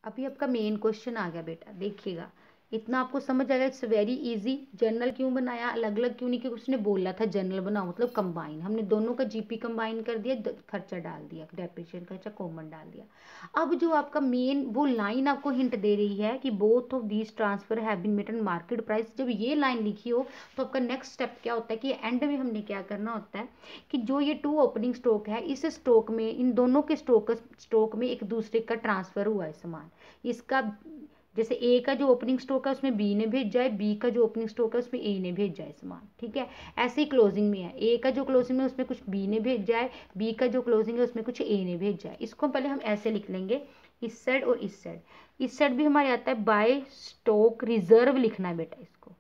अभी आपका main question आ गया बेटा, देखिएगा इतना आपको समझ आएगा। It's very easy. जर्नल क्यों बनाया, अलग अलग क्यों नहीं, क्योंकि उसने बोला था जर्नल बनाओ, मतलब कंबाइन। हमने दोनों का जीपी कंबाइन कर दिया, खर्चा डाल दिया, डेप्रिसिएशन खर्चा कॉमन डाल दिया। अब जो आपका मेन वो लाइन आपको हिंट दे रही है कि both of these transfer have been made at market price. जब ये लाइन लिखी हो तो आपका नेक्स्ट स्टेप क्या होता है कि एंड में हमने क्या करना होता है कि जो ये टू ओपनिंग स्टॉक है, इस स्टॉक में, इन दोनों के स्टॉक में एक दूसरे का ट्रांसफर हुआ है सामान। इसका जैसे ए का जो ओपनिंग स्टॉक है उसमें बी ने भेजा है, बी का जो ओपनिंग स्टॉक है उसमें ए ने भेजा है सामान, ठीक है। ऐसे ही क्लोजिंग में है, ए का जो क्लोजिंग है उसमें कुछ बी ने भेजा है, बी का जो क्लोजिंग है उसमें कुछ ए ने भेजा है। इसको पहले हम ऐसे लिख लेंगे, इस साइड और इस साइड। इस साइड भी हमारे आता है बाय स्टॉक रिजर्व लिखना है बेटा, इसको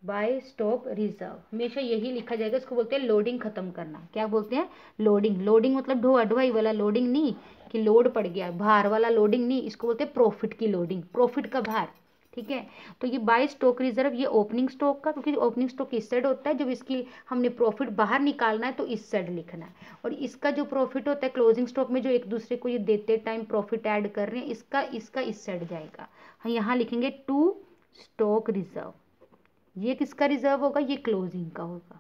बाय स्टॉक रिजर्व हमेशा यही लिखा जाएगा। इसको बोलते हैं लोडिंग खत्म करना। क्या बोलते हैं? लोडिंग। लोडिंग मतलब ढोआ ढुआई वाला लोडिंग नहीं कि लोड पड़ गया, भार वाला लोडिंग नहीं। इसको बोलते हैं प्रॉफिट की लोडिंग, प्रॉफिट का भार, ठीक है। तो ये बाय स्टॉक रिजर्व, ये ओपनिंग स्टॉक का, क्योंकि ओपनिंग स्टॉक इस साइड होता है, जब इसकी हमने प्रॉफिट बाहर निकालना है तो इस साइड लिखना है। और इसका जो प्रॉफिट होता है क्लोजिंग स्टॉक में, जो एक दूसरे को ये देते टाइम प्रॉफिट ऐड कर रहे हैं, इसका इसका इस साइड जाएगा। हम यहाँ लिखेंगे टू स्टॉक रिजर्व। ये किसका रिजर्व होगा? ये क्लोजिंग का होगा।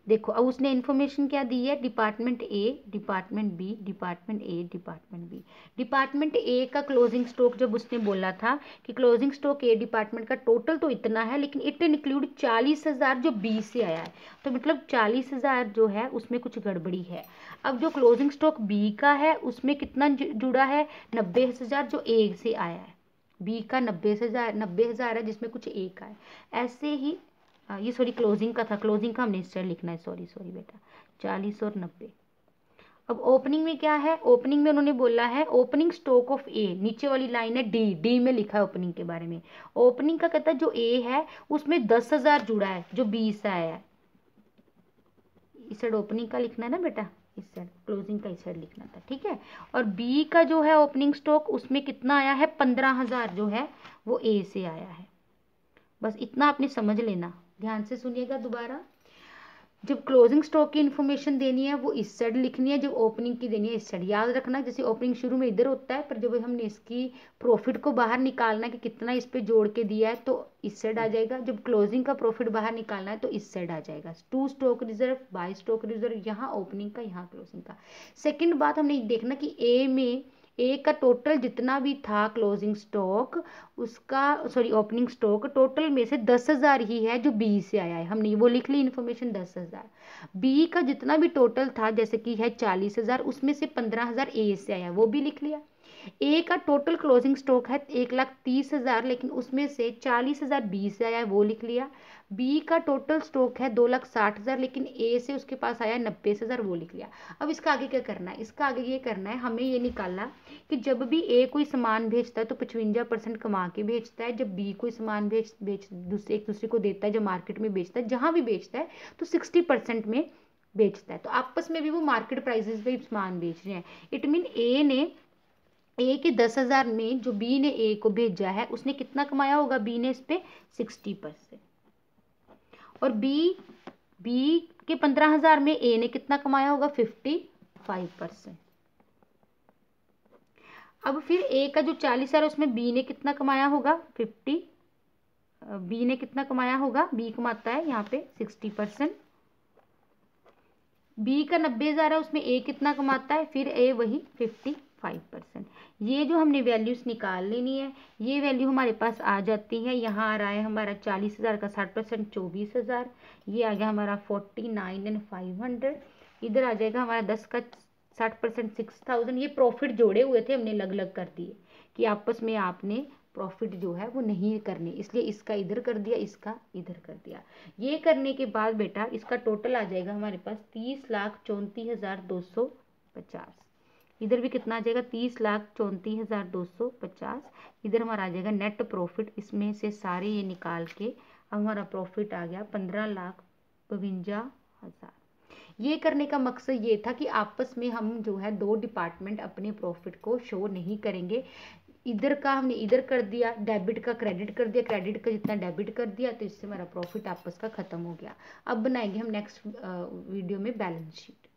देखो अब उसने इन्फॉर्मेशन क्या दी है, department A, department B, department A, department B. Department A का क्लोजिंग स्टॉक जब उसने बोला था कि क्लोजिंग स्टॉक ए डिपार्टमेंट का टोटल तो इतना है, लेकिन इट इंक्लूड 40,000 जो बी से आया है, तो मतलब 40,000 जो है उसमें कुछ गड़बड़ी है। अब जो क्लोजिंग स्टॉक बी का है उसमें कितना जुड़ा है? 90,000 जो ए से आया है। बी का 90,000 है जिसमें कुछ ए का है। ऐसे ही ये सॉरी क्लोजिंग का था, क्लोजिंग का हमने इस साइड लिखना है, सॉरी सॉरी बेटा, 40 और 90। अब ओपनिंग में क्या है? ओपनिंग में उन्होंने बोला है ओपनिंग स्टॉक ऑफ ए, नीचे वाली लाइन है डी, डी में लिखा है ओपनिंग के बारे में। ओपनिंग का कहता है जो ए है उसमें 10,000 जुड़ा है जो बी से आया है। इस साइड ओपनिंग का लिखना है ना बेटा, इस साइड क्लोजिंग का इस साइड लिखना था, ठीक है। और बी का जो है ओपनिंग स्टॉक उसमें कितना आया है? 15,000 जो है वो ए से आया है। बस इतना आपने समझ लेना, ध्यान से सुनिएगा दोबारा। जब क्लोजिंग स्टॉक की इन्फॉर्मेशन देनी है वो इस साइड लिखनी है, जब ओपनिंग की देनी है इस साइड। याद रखना जैसे ओपनिंग शुरू में इधर होता है, पर जब हमने इसकी प्रॉफिट को बाहर निकालना है कि कितना इस पे जोड़ के दिया है तो इस साइड आ जाएगा। जब क्लोजिंग का प्रॉफिट बाहर निकालना है तो इस साइड आ जाएगा। To stock reserve, by stock reserve, यहाँ ओपनिंग का, यहाँ क्लोजिंग का। सेकेंड बात हमने देखना कि ए का टोटल जितना भी था क्लोजिंग स्टॉक, उसका सॉरी ओपनिंग स्टॉक टोटल में से 10,000 ही है जो बी से आया है। हमने वो लिख ली इन्फॉर्मेशन 10,000। बी का जितना भी टोटल था जैसे कि है 40,000, उसमें से 15,000 ए से आया, वो भी लिख लिया। ए का टोटल क्लोजिंग स्टॉक है 1,30,000, लेकिन उसमें से 40,000 बी से आया है, वो लिख लिया। बी का टोटल स्टॉक है 2,60,000, लेकिन ए से उसके पास आया 90,000, वो लिख लिया। अब इसका आगे क्या करना है? इसका आगे ये करना है, हमें ये निकालना कि जब भी ए कोई सामान भेजता है तो 55% कमा के भेजता है। जब बी कोई सामान एक दूसरे को देता है, जब मार्केट में बेचता है, जहां भी बेचता है तो 60% में बेचता है। तो आपस में भी वो मार्केट प्राइसेस पे सामान बेच रहे हैं। इट मीन ए के 10,000 में जो बी ने ए को भेजा है उसने कितना कमाया होगा? बी ने इस पे 60%। और बी के 15,000 में ए ने कितना कमाया होगा? 55%। अब फिर ए का जो 40,000 है उसमें बी ने कितना कमाया होगा? बी ने कितना कमाया होगा? बी कमाता है यहाँ पे 60%। बी का 90,000 है उसमें ए कितना कमाता है? फिर ए वही 55%। ये जो हमने वैल्यूज निकाल लेनी है, ये वैल्यू हमारे पास आ जाती है। यहाँ आ रहा है हमारा 40,000 का 60% 24,000। ये आ गया हमारा 49,500। इधर आ जाएगा हमारा 10 का 60% 6,000। ये प्रॉफिट जोड़े हुए थे, हमने अलग अलग कर दिए कि आपस में आपने प्रॉफिट जो है वो नहीं करने, इसलिए इसका इधर कर दिया, इसका इधर कर दिया। ये करने के बाद बेटा इसका टोटल आ जाएगा हमारे पास 30,34,250। इधर भी कितना आ जाएगा? 30,34,250। इधर हमारा आ जाएगा नेट प्रॉफिट, इसमें से सारे ये निकाल के अब हमारा प्रॉफिट आ गया 15,52,000। ये करने का मकसद ये था कि आपस में हम जो है दो डिपार्टमेंट अपने प्रॉफिट को शो नहीं करेंगे। इधर का हमने इधर कर दिया, डेबिट का क्रेडिट कर दिया, क्रेडिट का जितना डेबिट कर दिया, तो इससे हमारा प्रॉफिट आपस का खत्म हो गया। अब बनाएंगे हम नेक्स्ट वीडियो में बैलेंस शीट।